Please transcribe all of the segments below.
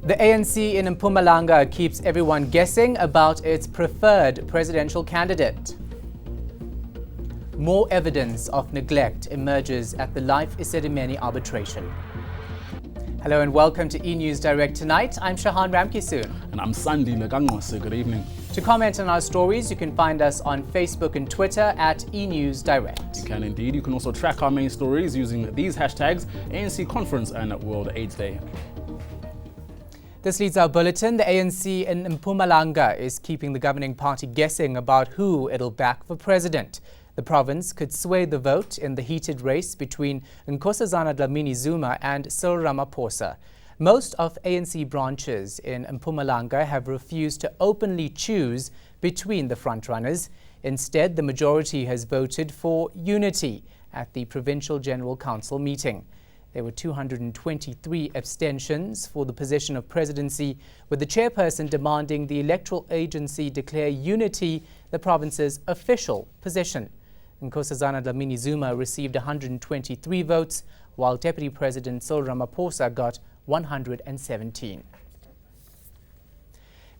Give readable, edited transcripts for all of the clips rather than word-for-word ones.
The ANC in Mpumalang keeps everyone guessing about its preferred presidential candidate. More evidence of neglect emerges at the Life Esidimeni arbitration. Hello and welcome to eNews Direct tonight. I'm Shahan Ramkisoon. And I'm Sandy Lagangwase. Good evening. To comment on our stories, you can find us on Facebook and Twitter at eNews Direct. You can indeed. You can also track our main stories using these hashtags: ANC Conference and World AIDS Day. This leads our bulletin. The ANC in Mpumalang is keeping the governing party guessing about who it'll back for president. The province could sway the vote in the heated race between Nkosazana Dlamini-Zuma and Cyril Ramaphosa. Most of ANC branches in Mpumalang have refused to openly choose between the frontrunners. Instead, the majority has voted for unity at the Provincial General Council meeting. There were 223 abstentions for the position of presidency, with the chairperson demanding the electoral agency declare unity the province's official position. Nkosazana Dlamini-Zuma received 123 votes, while Deputy President Cyril Ramaphosa got 117.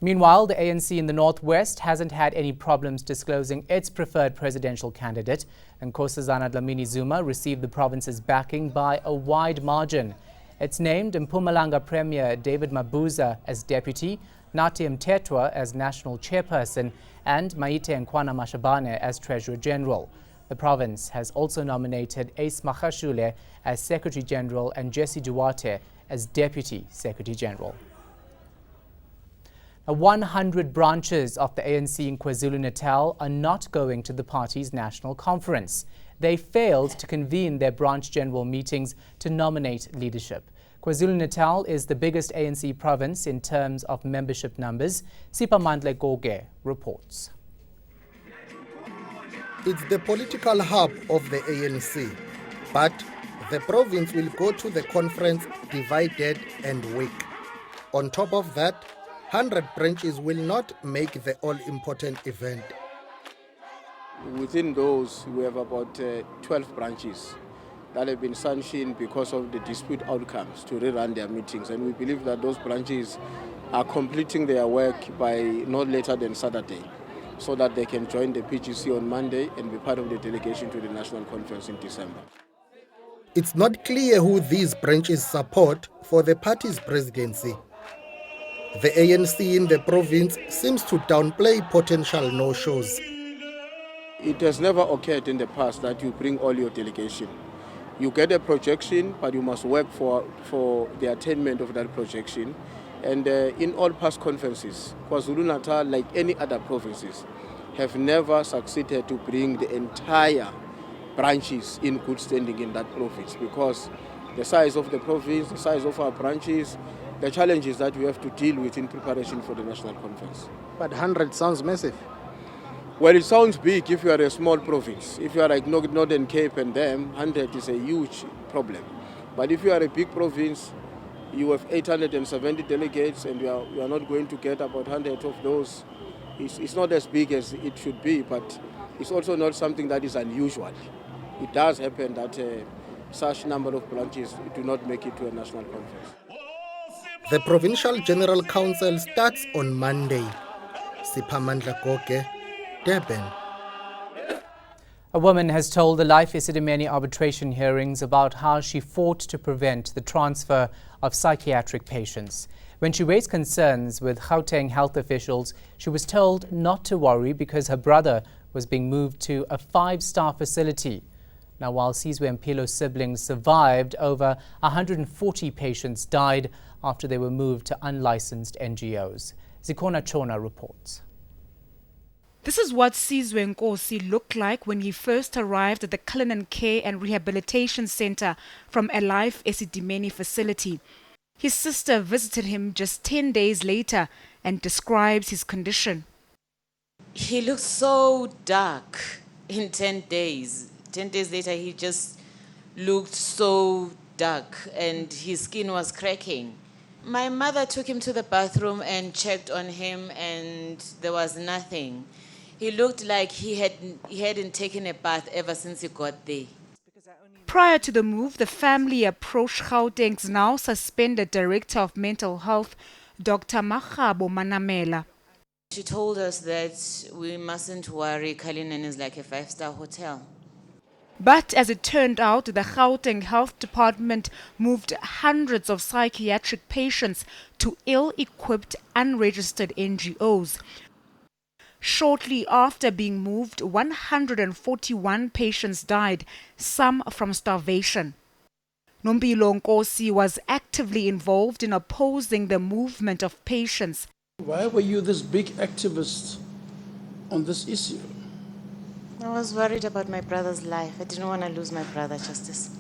Meanwhile, the ANC in the Northwest hasn't had any problems disclosing its preferred presidential candidate. Nkosazana Dlamini-Zuma received the province's backing by a wide margin. It's named Mpumalanga Premier David Mabuza as deputy, Nathi Mthethwa as national chairperson, and Maite Nkwana Mashabane as treasurer general. The province has also nominated Ace Magashule as secretary general and Jesse Duarte as deputy secretary general. 100 branches of the ANC in KwaZulu-Natal are not going to the party's national conference. They failed to convene their branch general meetings to nominate leadership. KwaZulu-Natal is the biggest ANC province in terms of membership numbers. Sipamandle Goge reports. It's the political hub of the ANC, but the province will go to the conference divided and weak. On top of that, 100 branches will not make the all-important event. Within those, we have about 12 branches that have been sanctioned because of the dispute outcomes to rerun their meetings. And we believe that those branches are completing their work by not later than Saturday, so that they can join the PGC on Monday and be part of the delegation to the national conference in December. It's not clear who these branches support for the party's presidency. The ANC in the province seems to downplay potential no-shows. It has never occurred in the past that you bring all your delegation. You get a projection, but you must work for the attainment of that projection. And in all past conferences, KwaZulu-Natal, like any other provinces, have never succeeded to bring the entire branches in good standing in that province, because the size of the province, the size of our branches, the challenges that we have to deal with in preparation for the national conference. But 100 sounds massive. Well, it sounds big if you are a small province. If you are like Northern Cape and them, 100 is a huge problem. But if you are a big province, you have 870 delegates, and you are not going to get about 100 of those. It's not as big as it should be, but it's also not something that is unusual. It does happen that such number of branches do not make it to a national conference. The Provincial General Council starts on Monday. Sipamandla Goge, Durban. A woman has told the Life Esidimeni arbitration hearings about how she fought to prevent the transfer of psychiatric patients. When she raised concerns with Gauteng health officials, she was told not to worry because her brother was being moved to a 5-star facility. Now, while Sizwe Mpilo's siblings survived, over 140 patients died after they were moved to unlicensed NGOs. Zikona Chona reports. This is what Sizwe Nkosi looked like when he first arrived at the Cullinan Care and Rehabilitation Center from a Life Esidimeni facility. His sister visited him just 10 days later and describes his condition. He looked so dark in 10 days. 10 days later, he just looked so dark and his skin was cracking. My mother took him to the bathroom and checked on him, and there was nothing. He looked like he hadn't taken a bath ever since he got there. Prior to the move, the family approached Gauteng's now suspended Director of Mental Health, Dr. Magabo Manamela. She told us that we mustn't worry, Cullinan is like a 5-star hotel. But as it turned out, the Gauteng Health Department moved hundreds of psychiatric patients to ill-equipped, unregistered NGOs. Shortly after being moved, 141 patients died, some from starvation. Nompilo Nkosi was actively involved in opposing the movement of patients. Why were you this big activist on this issue? I was worried about my brother's life. I didn't want to lose my brother, Justice.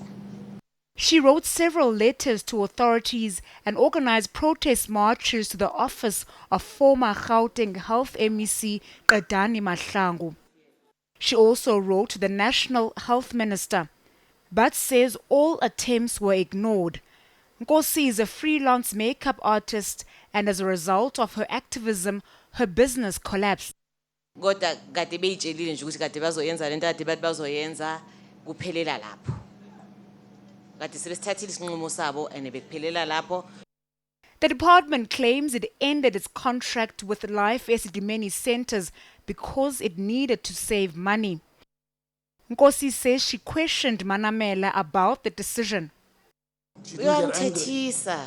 She wrote several letters to authorities and organized protest marches to the office of former Gauteng Health MEC Qedani Mahlangu. She also wrote to the National Health Minister, but says all attempts were ignored. Nkosi is a freelance makeup artist, and as a result of her activism, her business collapsed. Kodwa kade beyitshelile nje ukuthi kade bazoyenza lento kade bathi bazoyenza kuphelela lapho. Kade sebesithathile isinqumo sabo and bekuphelela lapho. The department claims it ended its contract with Life Esidimeni centers because it needed to save money. Nkosi says she questioned Manamela about the decision. Wangithethisa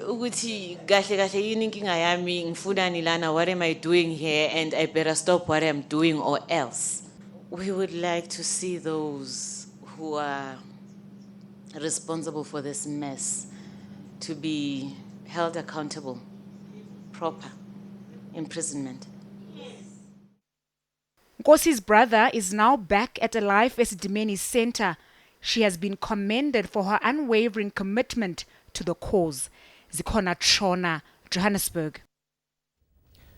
ukuthi kahle kahle yini inkinga yami ngifunani lana, what am I doing here, and I better stop what I'm doing or else. We would like to see those who are responsible for this mess to be held accountable, proper imprisonment. Nkosi's brother is now back at a Life Esidimeni center. She has been commended for her unwavering commitment to the cause. Zikhona Chona, Johannesburg.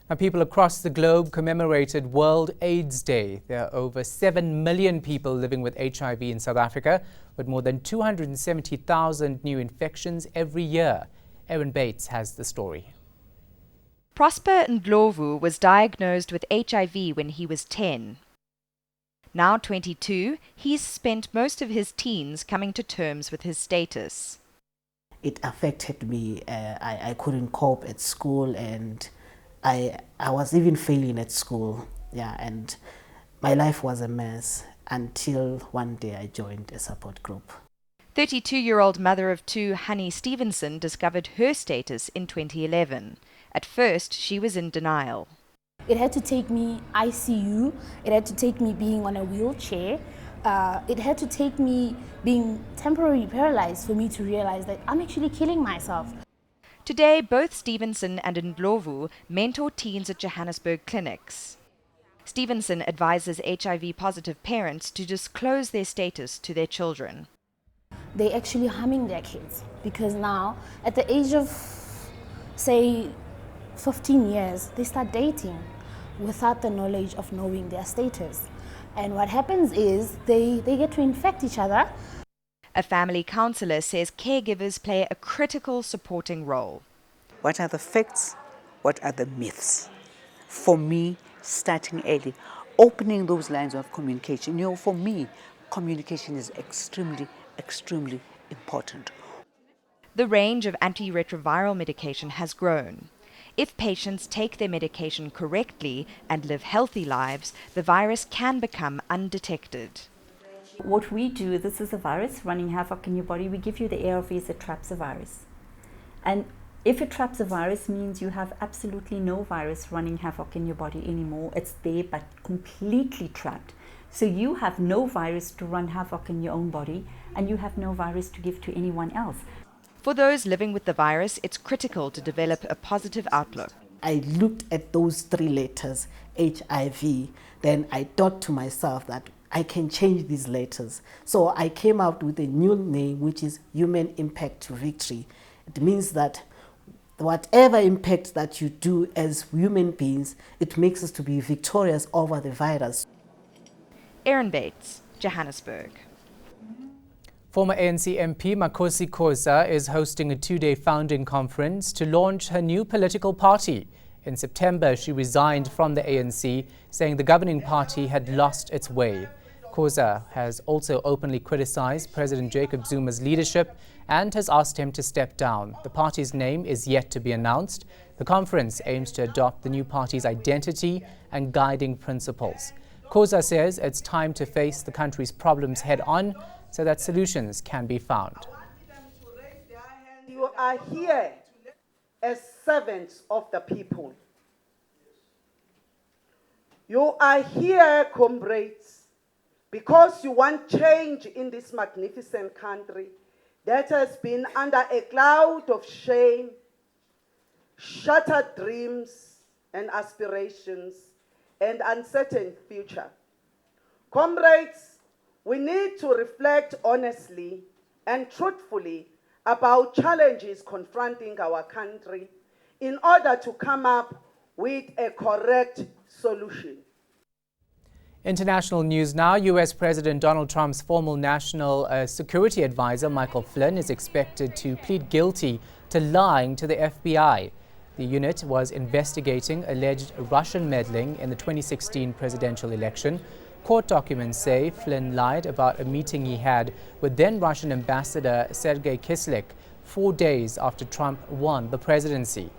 Now, people across the globe commemorated World AIDS Day. There are over 7 million people living with HIV in South Africa, with more than 270,000 new infections every year. Erin Bates has the story. Prosper Ndlovu was diagnosed with HIV when he was 10. Now 22, he's spent most of his teens coming to terms with his status. It affected me. I couldn't cope at school, and I was even failing at school. Yeah, and my life was a mess until one day I joined a support group. 32-year-old mother of two, Honey Stevenson, discovered her status in 2011. At first, she was in denial. It had to take me ICU, it had to take me being on a wheelchair, it had to take me being temporarily paralyzed for me to realize that I'm actually killing myself. Today, both Stevenson and Ndlovu mentor teens at Johannesburg clinics. Stevenson advises HIV-positive parents to disclose their status to their children. They're actually harming their kids because now, at the age of, say, 15 years, they start dating without the knowledge of knowing their status. And what happens is they get to infect each other. A family counsellor says caregivers play a critical supporting role. What are the facts? What are the myths? For me, starting early, opening those lines of communication. You know, for me, communication is extremely, extremely important. The range of antiretroviral medication has grown. If patients take their medication correctly and live healthy lives, the virus can become undetected. What we do, this is a virus running havoc in your body. We give you the ARVs that traps a virus. And if it traps a virus, means you have absolutely no virus running havoc in your body anymore. It's there but completely trapped. So you have no virus to run havoc in your own body, and you have no virus to give to anyone else. For those living with the virus, it's critical to develop a positive outlook. I looked at those 3 letters, HIV, then I thought to myself that I can change these letters. So I came out with a new name, which is Human Impact to Victory. It means that whatever impact that you do as human beings, it makes us to be victorious over the virus. Erin Bates, Johannesburg. Former ANC MP Makhosi Khoza is hosting a 2-day founding conference to launch her new political party. In September, she resigned from the ANC, saying the governing party had lost its way. KwaZulu has also openly criticized President Jacob Zuma's leadership and has asked him to step down. The party's name is yet to be announced. The conference aims to adopt the new party's identity and guiding principles. KwaZulu says it's time to face the country's problems head-on so that solutions can be found. You are here as servants of the people. You are here, comrades, because you want change in this magnificent country that has been under a cloud of shame, shattered dreams and aspirations, and uncertain future. Comrades, we need to reflect honestly and truthfully about challenges confronting our country in order to come up with a correct solution. International news now. U.S. President Donald Trump's former national security advisor, Michael Flynn, is expected to plead guilty to lying to the FBI. The unit was investigating alleged Russian meddling in the 2016 presidential election. Court documents say Flynn lied about a meeting he had with then Russian Ambassador Sergei Kislyak 4 days after Trump won the presidency.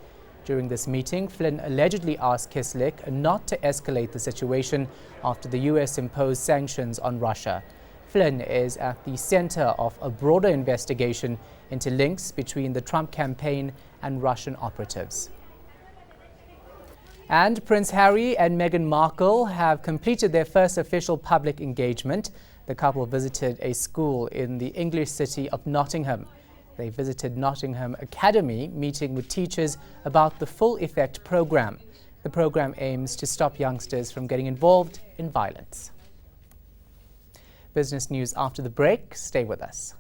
During this meeting, Flynn allegedly asked Kislyak not to escalate the situation after the U.S. imposed sanctions on Russia. Flynn is at the center of a broader investigation into links between the Trump campaign and Russian operatives. And Prince Harry and Meghan Markle have completed their first official public engagement. The couple visited a school in the English city of Nottingham. They visited Nottingham Academy, meeting with teachers about the Full Effect program. The program aims to stop youngsters from getting involved in violence. Business news after the break. Stay with us.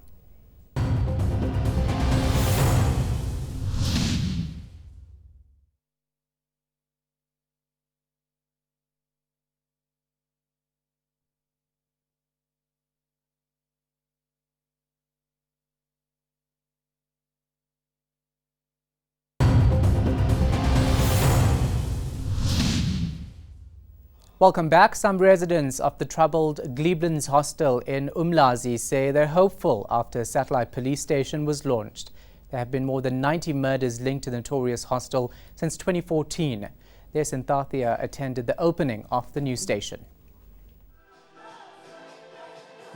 Welcome back. Some residents of the troubled Gleeblands hostel in Umlazi say they're hopeful after a satellite police station was launched. There have been more than 90 murders linked to the notorious hostel since 2014. Their Syntathia attended the opening of the new station.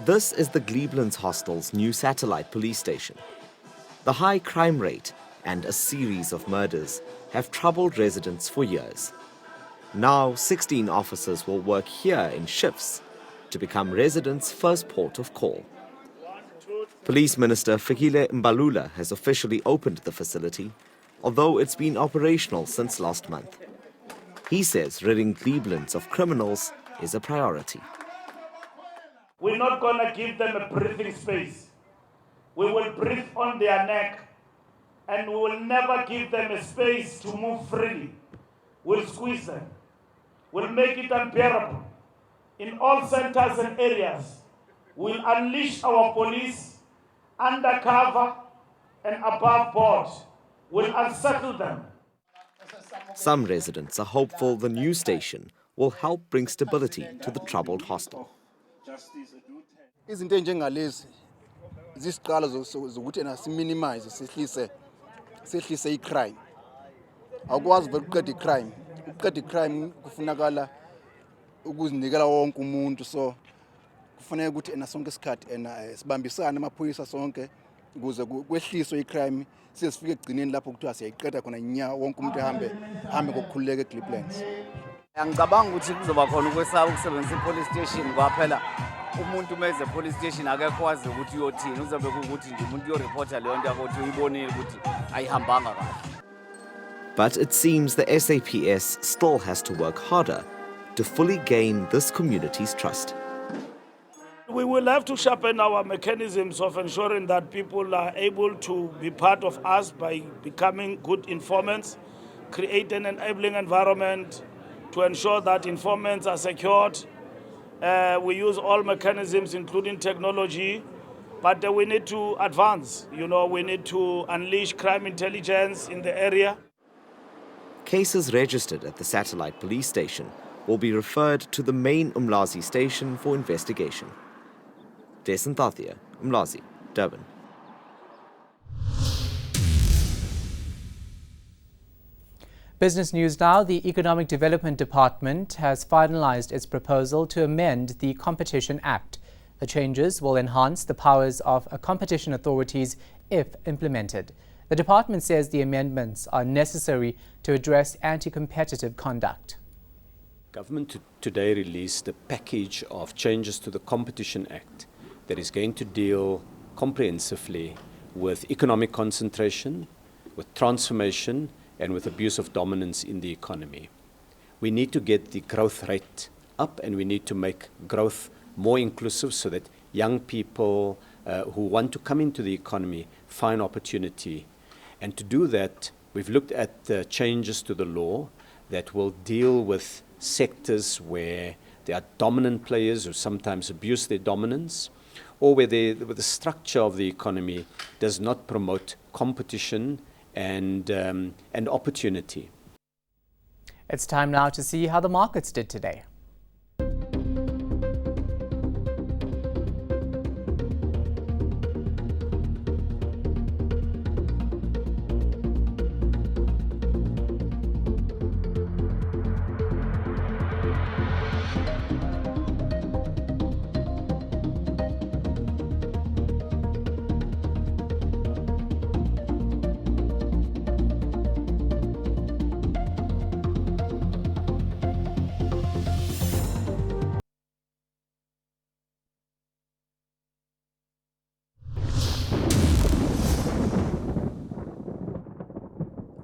This is the Gleeblands hostel's new satellite police station. The high crime rate and a series of murders have troubled residents for years. Now, 16 officers will work here in shifts to become residents' first port of call. Police Minister Fikile Mbalula has officially opened the facility, although it's been operational since last month. He says ridding Gleeblands of criminals is a priority. We're not going to give them a breathing space. We will breathe on their neck, and we will never give them a space to move freely. We'll squeeze them. We'll make it unbearable. In all centers and areas, we'll unleash our police undercover and above board. We'll unsettle them. Some residents are hopeful the new station will help bring stability to the troubled hostel. Izinto enjengalezi zisiqala zokuthi siminimize sehlise icrime. Awukwazi ukuqeda icrime. Ukuqeda icrime kufunakala ukuzinikela wonke umuntu, so kufanele ukuthi sonke isikhathi sibambisane amaphoyisa sonke ukuze kwehliswe icrime sesifike egcineni lapho kuthiwa siyayiqeda khona nya wonke umuntu ehambe ngokukhululeka eGleeblands. Angicabanga ukuthi kuzoba khona ukwesaba ukusebenzisa ipolice station kwaphela umuntu meze police station akekho wazi ukuthi uyothini, uzobe ukuthi nje umuntu uyoreporta leyo nto yakho ukuthi uyibonile ukuthi ayihambanga kahle. But it seems the SAPS still has to work harder to fully gain this community's trust. We will have to sharpen our mechanisms of ensuring that people are able to be part of us by becoming good informants, create an enabling environment to ensure that informants are secured. We use all mechanisms, including technology, but we need to advance. We need to unleash crime intelligence in the area. cases registered at the satellite police station will be referred to the main Umlazi station for investigation. Jason Tathia, Umlazi, Durban. Business news now. The Economic Development Department has finalized its proposal to amend the Competition Act. The changes will enhance the powers of competition authorities if implemented. The department says the amendments are necessary to address anti-competitive conduct. Government today released a package of changes to the Competition Act that is going to deal comprehensively with economic concentration, with transformation, and with abuse of dominance in the economy. We need to get the growth rate up, and we need to make growth more inclusive so that young people who want to come into the economy find opportunity. And to do that, we've looked at the changes to the law that will deal with sectors where there are dominant players who sometimes abuse their dominance, or where the structure of the economy does not promote competition and opportunity. It's time now to see how the markets did today.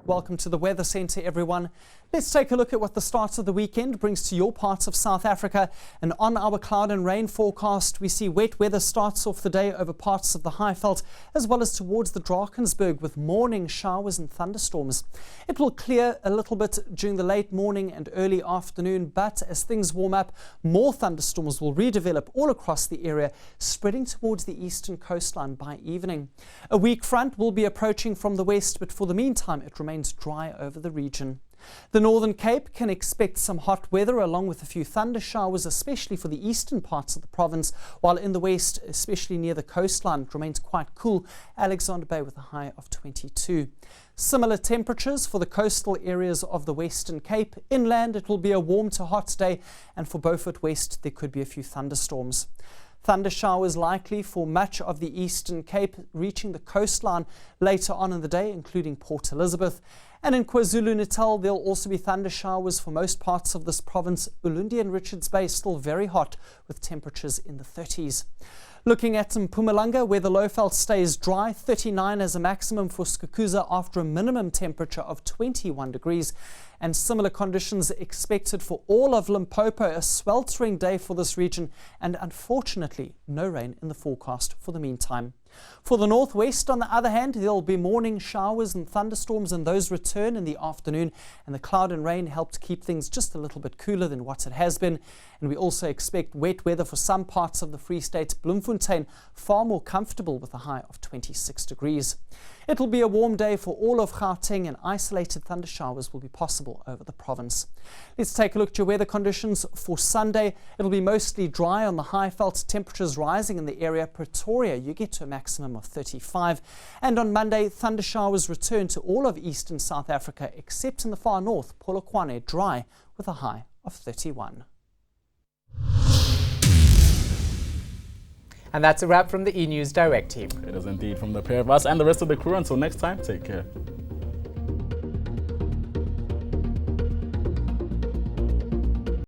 Welcome to the Weather Centre, everyone. Let's take a look at what the start of the weekend brings to your parts of South Africa. And on our cloud and rain forecast, we see wet weather starts off the day over parts of the Highveld, as well as towards the Drakensberg, with morning showers and thunderstorms. It will clear a little bit during the late morning and early afternoon, but as things warm up, more thunderstorms will redevelop all across the area, spreading towards the eastern coastline by evening. A weak front will be approaching from the west, but for the meantime, it remains dry over the region. The Northern Cape can expect some hot weather along with a few thunder showers, especially for the eastern parts of the province, while in the west, especially near the coastline, it remains quite cool. Alexander Bay with a high of 22. Similar temperatures for the coastal areas of the Western Cape. Inland, it will be a warm to hot day, and for Beaufort West, there could be a few thunderstorms. Thunder showers likely for much of the Eastern Cape, reaching the coastline later on in the day, including Port Elizabeth. And in KwaZulu-Natal, there'll also be thunder showers for most parts of this province. Ulundi and Richards Bay still very hot, with temperatures in the 30s. Looking at Mpumalang, where the Lowveld stays dry, 39 as a maximum for Skukuza after a minimum temperature of 21 degrees. And similar conditions expected for all of Limpopo, a sweltering day for this region, and unfortunately no rain in the forecast for the meantime. For the northwest, on the other hand, there will be morning showers and thunderstorms, and those return in the afternoon, and the cloud and rain help to keep things just a little bit cooler than what it has been. And we also expect wet weather for some parts of the Free State. Bloemfontein far more comfortable with a high of 26 degrees. It'll be a warm day for all of Gauteng, and isolated thunder showers will be possible over the province. Let's take a look at your weather conditions for Sunday. It'll be mostly dry on the Highveld, temperatures rising in the area. Pretoria, you get to a maximum of 35. And on Monday, thunder showers return to all of eastern South Africa, except in the far north, Polokwane, dry with a high of 31. And that's a wrap from the eNews Direct team. It is indeed from the pair of us and the rest of the crew. Until next time, take care.